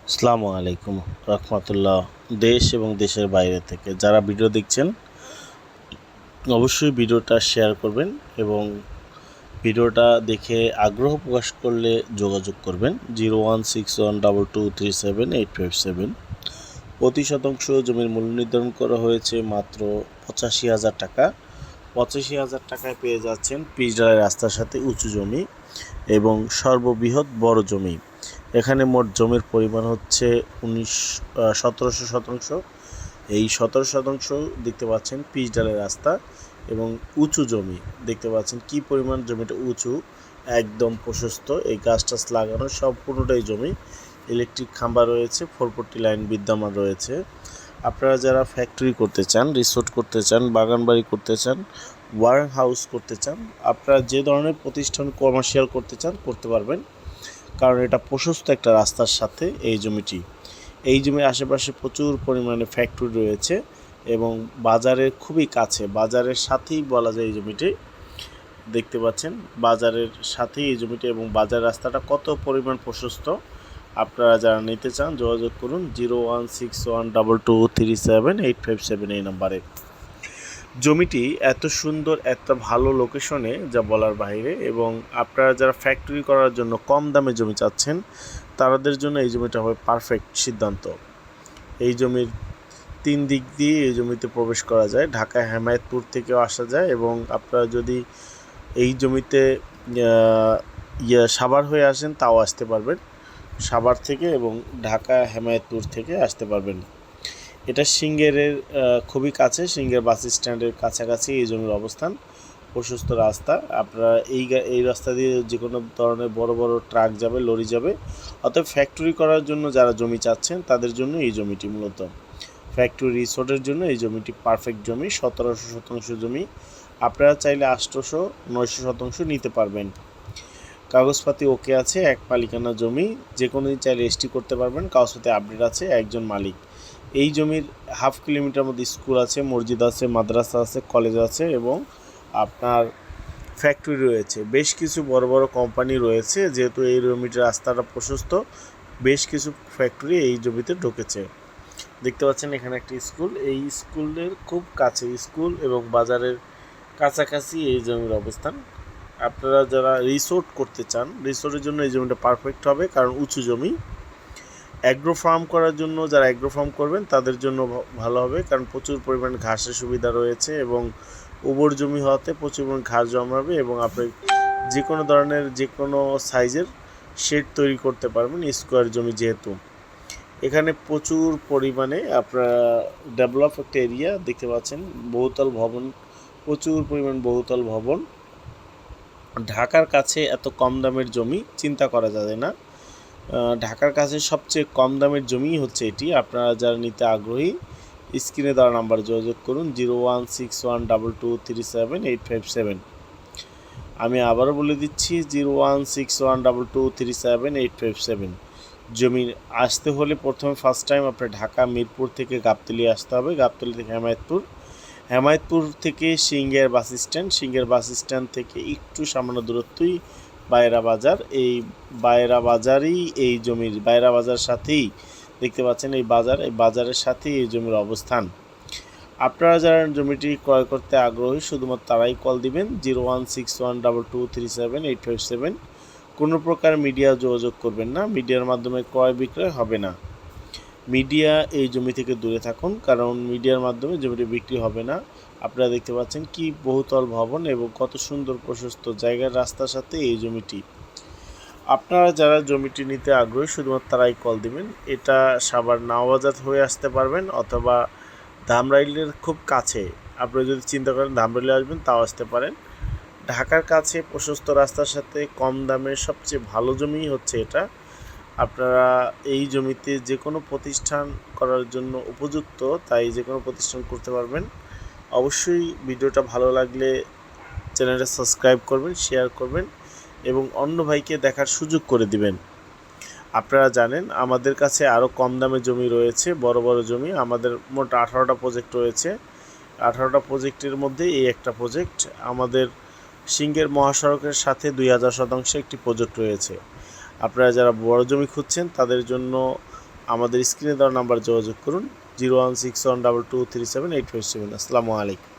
আসসালামু আলাইকুম রহমতুল্লাহ। দেশ এবং দেশের বাইরে থেকে যারা ভিডিও দেখছেন অবশ্যই ভিডিওটা শেয়ার করবেন এবং ভিডিওটা দেখে আগ্রহ প্রকাশ করলে যোগাযোগ করবেন 01612237857। প্রতি শতাংশ জমির মূল্য নির্ধারণ করা হয়েছে মাত্র 85,000 টাকা। 85,000 টাকায় পেয়ে যাচ্ছেন পিচ ঢালাই রাস্তার সাথে উঁচু জমি এবং সর্ববৃহৎ বড় জমি। এখানে মোট জমির পরিমাণ হচ্ছে 17 শতাংশ। এই 17 শতাংশ দেখতে পাচ্ছেন পিচ ঢালাই রাস্তা এবং উঁচু জমি দেখতে পাচ্ছেন কি পরিমাণ জমিটা উঁচু, একদম প্রশস্ত। এই গাছ টাছ লাগানো সম্পূর্ণটাই জমি। ইলেকট্রিক খাম্বা রয়েছে, 440 লাইন বিদ্যমান রয়েছে। আপনারা যারা ফ্যাক্টরি করতে চান, রিসোর্ট করতে চান, বাগান বাড়ি করতে চান, ওয়ার হাউস করতে চান, আপনারা যে ধরনের প্রতিষ্ঠান কমার্শিয়াল করতে চান করতে পারবেন, কারণ এটা প্রশস্ত একটা রাস্তার সাথে এই জমিটি। এই জমির আশেপাশে প্রচুর পরিমাণে ফ্যাক্টরি রয়েছে এবং বাজারের খুবই কাছে, বাজারের সাথেই বলা যায় এই জমিটি। দেখতে পাচ্ছেন বাজারের সাথেই এই জমিটি এবং বাজার রাস্তাটা কত পরিমাণ প্রশস্ত। আপনারা যারা নিতে চান যোগাযোগ করুন 01612237857 এই নাম্বারে। জমিটি এত সুন্দর, এত ভালো লোকেশনে যা বলার বাইরে। এবং আপনারা যারা ফ্যাক্টরি করার জন্য কম দামে জমি চাচ্ছেন তাদের জন্য এই জমিটা হবে পারফেক্ট সিদ্ধান্ত। এই জমির 3 দিক দিয়ে এই জমিতে প্রবেশ করা যায়। ঢাকা হেমায়েতপুর থেকেও আসা যায় এবং আপনারা যদি এই জমিতে সাভার হয়ে আসেন তাও আসতে পারবেন, সাভার থেকে এবং ঢাকা হেমায়েতপুর থেকে আসতে পারবেন। এটা সিঙ্গেরের খুবই কাছে, সিঙ্গের বাস স্ট্যান্ডের কাছাকাছি এই জমির অবস্থান। প্রশস্ত রাস্তা, আপনারা এই রাস্তা দিয়ে যে কোনো ধরনের বড় বড় ট্রাক যাবে, লরি যাবে। অতএব ফ্যাক্টরি করার জন্য যারা জমি চাচ্ছেন তাদের জন্য এই জমিটি মূলত। ফ্যাক্টরি রিসোর্টের জন্য এই জমিটি পারফেক্ট জমি। 1700 শতাংশ জমি, আপনারা চাইলে 800-900 শতাংশ নিতে পারবেন। কাগজপাতি ওকে আছে, এক মালিকানা জমি। যে কোনো দিন চাইলে এসটি করতে পারবেন, কাগজপাতি আপডেট আছে, একজন মালিক। এই জমির হাফ কিলোমিটার মধ্যে স্কুল আছে, মসজিদ আছে, মাদ্রাসা আছে, কলেজ আছে এবং আপনার ফ্যাক্টরি রয়েছে। বেশ কিছু বড় বড় কোম্পানি রয়েছে। যেহেতু এই জমিটির রাস্তাটা প্রশস্ত, বেশ কিছু ফ্যাক্টরি এই জমিতে ঢুকেছে। দেখতে পাচ্ছেন এখানে একটি স্কুল, এই স্কুলের খুব কাছে স্কুল এবং বাজারের কাছাকাছি এই জমির অবস্থান। আপনারা যারা রিসোর্ট করতে চান, রিসোর্টের জন্য এই জমিটা পারফেক্ট হবে, কারণ উঁচু জমি। অ্যাগ্রো ফার্ম করার জন্য যারা অ্যাগ্রো ফার্ম করবেন তাদের জন্য ভালো হবে, কারণ প্রচুর পরিমাণ ঘাসের সুবিধা রয়েছে এবং উর্বর জমি হওয়াতে প্রচুর পরিমাণ ঘাস জন্মাবে এবং আপনি যে কোনো ধরনের যে কোনো সাইজের শেড তৈরি করতে পারবেন স্কোয়ার জমি যেহেতু। এখানে প্রচুর পরিমাণে আপনারা ডেভেলপ একটা এরিয়া দেখতে পাচ্ছেন, বহুতল ভবন, প্রচুর পরিমাণ বহুতল ভবন। ঢাকার কাছে এত কম দামের জমি চিন্তা করা যায় না। ঢাকার কাছে সবচেয়ে কম দামের জমিই হচ্ছে এটি। আপনারা যারা নিতে আগ্রহী স্ক্রিনে দেওয়া নাম্বার যোগাযোগ করুন 01612237857। আমি আবারও বলে দিচ্ছি 01612237857। জমি আসতে হলে প্রথমে ফার্স্ট টাইম আপনার ঢাকা মিরপুর থেকে গাবতলী আসতে হবে, গাবতলী থেকে হেমায়েতপুর, হেমায়েতপুর থেকে সিঙ্গের বাস স্ট্যান্ড, সিঙ্গের বাস স্ট্যান্ড থেকে একটু সামান্য দূরত্বই বায়রা বাজার। এই বায়রা বাজারই এই জমির, বায়রা বাজার সাথেই দেখতে পাচ্ছেন এই বাজার, এই বাজারের সাথেই এই জমির অবস্থান। আপনারা যারা জমিটি ক্রয় করতে আগ্রহী শুধুমাত্র তারাই কল দিবেন 01612237857। কোনো প্রকার মিডিয়া যোগাযোগ করবেন না, মিডিয়ার মাধ্যমে ক্রয় বিক্রয় হবে না। মিডিয়া এই জমি থেকে দূরে থাকুন, কারণ মিডিয়ার মাধ্যমে জমিটি বিক্রি হবে না। আপনারা দেখতে পাচ্ছেন কি বহুতল ভবন এবং কত সুন্দর প্রশস্ত জায়গার রাস্তার সাথে এই জমিটি। আপনারা যারা জমিটি নিতে আগ্রহী শুধুমাত্র তারাই কল দিবেন। এটা সাভার নাওবাজার হয়ে আসতে পারবেন অথবা ধামরাইলের খুব কাছে। আপনারা যদি চিন্তা করেন ধামরাইলে আসবেন তাও আসতে পারেন। ঢাকার কাছে প্রশস্ত রাস্তার সাথে কম দামে সবচেয়ে ভালো জমি হচ্ছে এটা। আপনারা এই জমিতে যে কোনো প্রতিষ্ঠান করার জন্য উপযুক্ত, তাই যে কোনো প্রতিষ্ঠান করতে পারবেন। অবশ্যই ভিডিওটা ভালো লাগলে চ্যানেলটা সাবস্ক্রাইব করবেন, শেয়ার করবেন এবং অন্য ভাইকে দেখার সুযোগ করে দিবেন। আপনারা জানেন আমাদের কাছে আরও কম দামে জমি রয়েছে, বড় বড় জমি। আমাদের মোট 18টা প্রজেক্ট রয়েছে। 18টা প্রজেক্টের মধ্যে এই একটা প্রজেক্ট। আমাদের সিঙ্গের মহাসড়কের সাথে 2000 শতাংশে একটি প্রজেক্ট রয়েছে। আপনারা যারা বড় জমি খুঁজছেন তাদের জন্য আমাদের স্ক্রিনে দেওয়া নাম্বার যোগাযোগ করুন 01612237857। আসসালামু আলাইকুম।